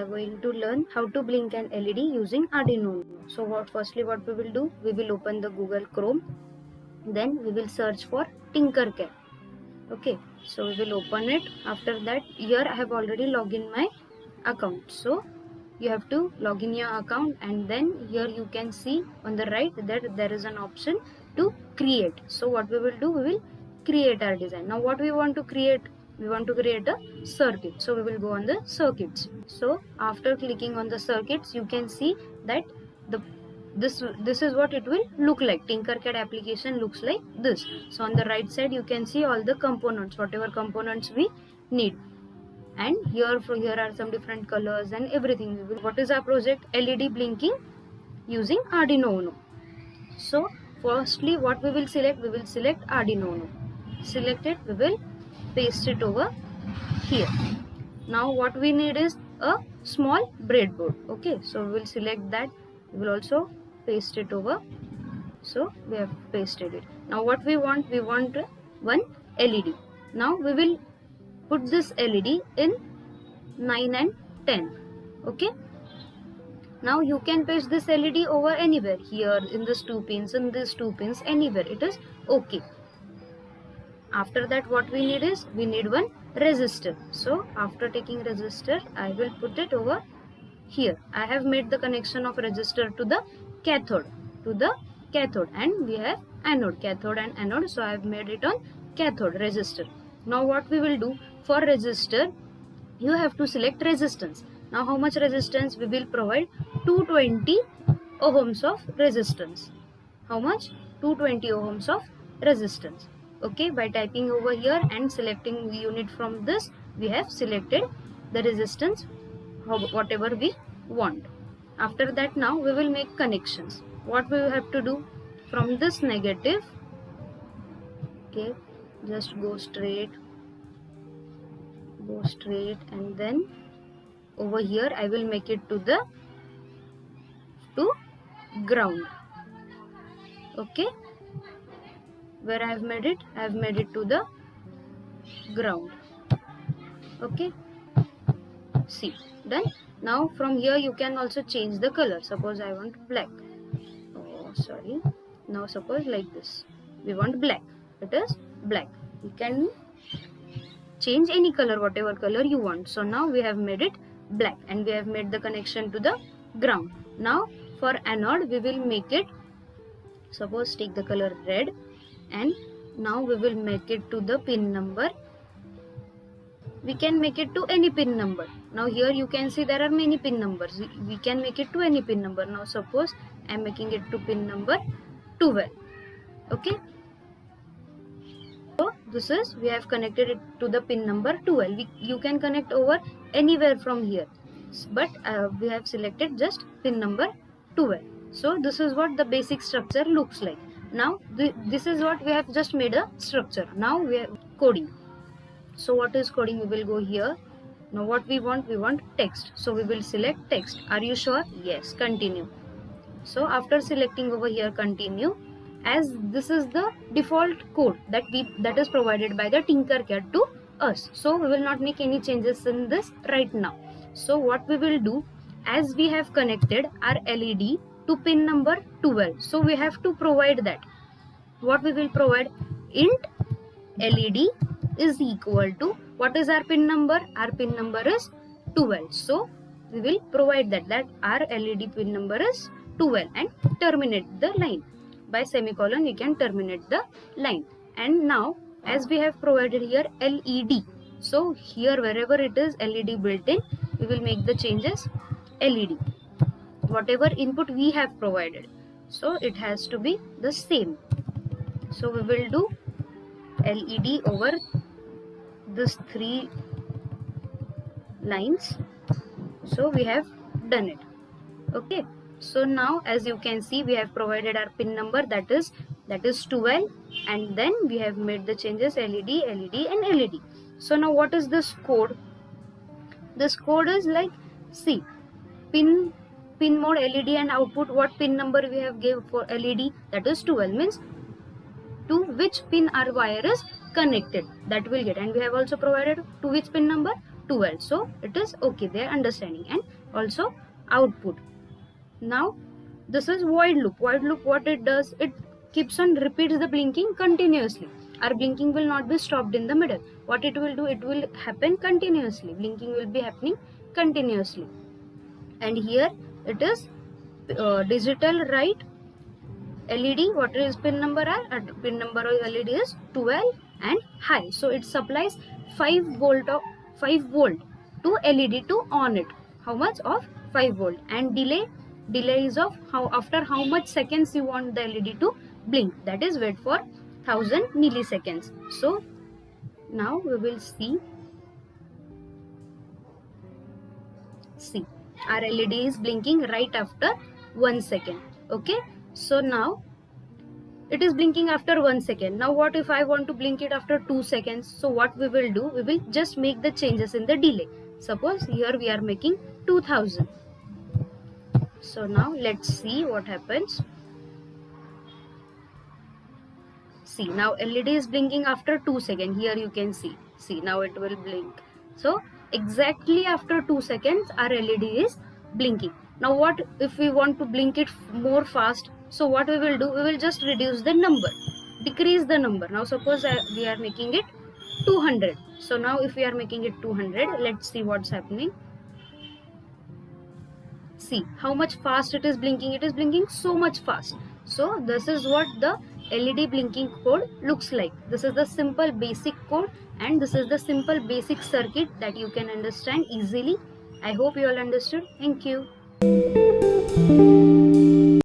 are going to learn how to blink an LED using Arduino Uno. So firstly what we will do, we will open the Google Chrome, then we will search for Tinkercad. Okay, so we will open it. After that, here I have already logged in my account, so you have to log in your account, and then here you can see on the right that there is an option to create. So what we will do, we will create our design. Now what we want to create, we want to create a circuit, so we will go on the circuits. So after clicking on the circuits, you can see that this is what it will look like. Tinkercad application looks like this. So on the right side you can see all the components, whatever components we need, and here are some different colors and everything. What is our project? LED blinking using Arduino Uno. So firstly what we will select, we will select Arduino Uno. Select it, we will paste it over here. Now what we need is a small breadboard. Okay, so we will select that. We will also paste it over. So we have pasted it. Now what we want one LED. Now we will put this LED in 9 and 10. Okay, now you can paste this LED over anywhere, here in this 2 pins, in these 2 pins, anywhere it is okay. After that what we need is, we need one resistor. So after taking resistor, I will put it over here. I have made the connection of resistor to the cathode, and we have anode, cathode and anode, so I have made it on cathode resistor. Now what we will do, for resistor you have to select resistance. Now how much resistance? We will provide 220 ohms of resistance. How much? 220 ohms of resistance. Okay, by typing over here and selecting the unit from this, we have selected the resistance whatever we want. After that, now we will make connections. What we have to do, from this negative, okay, just go straight, and then over here I will make it to ground. Okay, where I have made it, to the ground. Okay, see, done. Now from here you can also change the color. Suppose I want black. Oh sorry, now suppose like this, we want black, it is black. You can change any color, whatever color you want. So now we have made it black, and we have made the connection to the ground. Now for anode we will make it, suppose take the color red, and now we will make it to the pin number. We can make it to any pin number. Now here you can see there are many pin numbers. We can make it to any pin number. Now suppose I am making it to pin number 12. Okay, so this is, we have connected it to the pin number 12. You can connect over anywhere from here, but we have selected just pin number 12. So this is what the basic structure looks like. Now this is what we have just made a structure. Now we are coding. So what is coding? We will go here. Now what we want text. So we will select text. Are you sure? Yes. Continue. So after selecting over here continue, as this is the default code that is provided by the Tinkercad to us, so we will not make any changes in this right now. So what we will do, as we have connected our LED to pin number 12, so we have to provide that. What we will provide? Int LED is equal to, what is our pin number? Our pin number is 12. So we will provide that our LED pin number is 12, and terminate the line. By semicolon you can terminate the line. And now as we have provided here LED, so here wherever it is LED built in, we will make the changes LED. Whatever input we have provided, so it has to be the same. So we will do LED over this 3 lines. So we have done it. Okay, so now as you can see, we have provided our pin number, that is 12, and then we have made the changes LED, LED and LED. So now what is this code? This code is like, see, pin mode LED and output, what pin number we have gave for LED, that is 12, means to which pin our wire is connected, that will get. And we have also provided to which pin number? 12. So it is okay, they are understanding. And also output. Now this is void loop. Void loop, what it does, it keeps on repeats the blinking continuously. Our blinking will not be stopped in the middle. What it will do, it will happen continuously. Blinking will be happening continuously. And here it is digital write LED. What is pin number? Pin number of LED is 12 and high. So it supplies 5 volt of 5 volt to LED to on it. How much of 5 volt? And delay is of how much seconds you want the LED to blink. That is wait for 1000 milliseconds. So now we will see our LED is blinking right after 1 second. Okay, so now it is blinking after 1 second. Now what if I want to blink it after 2 seconds? So what we will do, we will just make the changes in the delay. Suppose here we are making 2000. So now let's see what happens. See, now LED is blinking after 2 seconds. Here you can see now it will blink. So exactly after 2 seconds our LED is blinking. Now what if we want to blink it more fast? So what we will do, we will just reduce the number, decrease the number. Now suppose we are making it 200. So now if we are making it 200, let's see what's happening. See how much fast it is blinking. It is blinking so much fast. So this is what the LED blinking code looks like. This is the simple basic code, and this is the simple basic circuit that you can understand easily. I hope you all understood. Thank you.